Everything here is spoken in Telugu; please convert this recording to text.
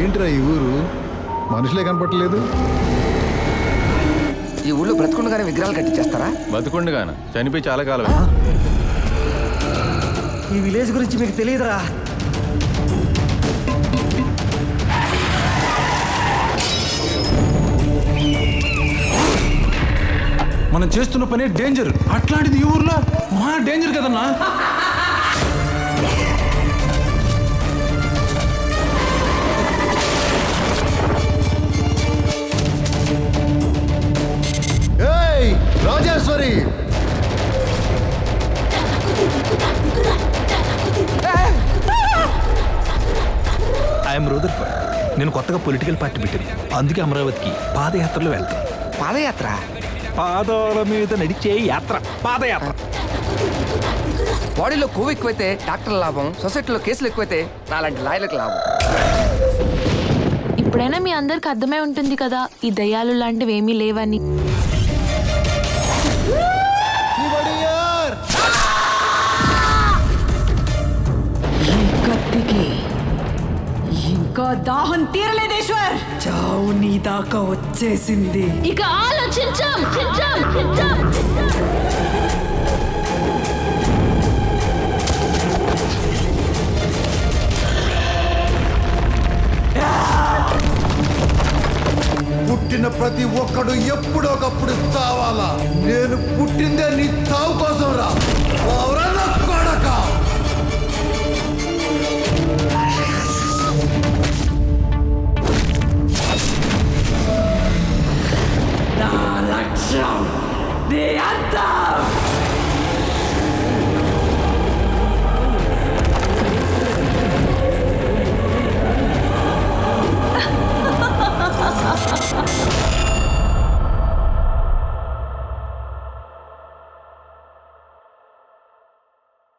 ఏంట్రా ఈ ఊరు మనుషులే కనపట్టలేదు? ఈ ఊళ్ళో బ్రతకుండగానే విగ్రహాలు కట్టించేస్తారా? బతుకుండగాను చనిపోయి చాలా కాలం. ఈ విలేజ్ గురించి మీకు తెలియదురా. మనం చేస్తున్న పని డేంజర్. అట్లాంటిది ఈ ఊర్లో మహా డేంజర్ కదన్నా. ఏయ్ రాజేశ్వరి, ఐఎమ్ రూదర్ఫర్డ్. నేను కొత్తగా పొలిటికల్ పార్టీ పెట్టింది, అందుకే అమరావతికి పాదయాత్రలో వెళ్తాను. పాదయాత్ర? పాదాల మీద నడిచే యాత్ర, పాదయాత్ర. బాడీలో కొవ్వు ఎక్కువైతే డాక్టర్ లాభం, సొసైటీలో కేసులు ఎక్కువైతే నాలాంటి లాయర్లకు లాభం. ఇప్పుడైనా మీ అందరికి అర్థమై ఉంటుంది కదా ఈ దయ్యాలు లాంటివి ఏమీ లేవని. కత్తికి ఇంకా దాహం తీరలేదేశ్వర్. చావు నీ దాకా వచ్చేసింది. ఇక ఆలోచించాం. పుట్టిన ప్రతి ఒక్కడు ఎప్పుడొకప్పుడు చావాలా? నేను పుట్టిందే నీ చావు కోసం రా.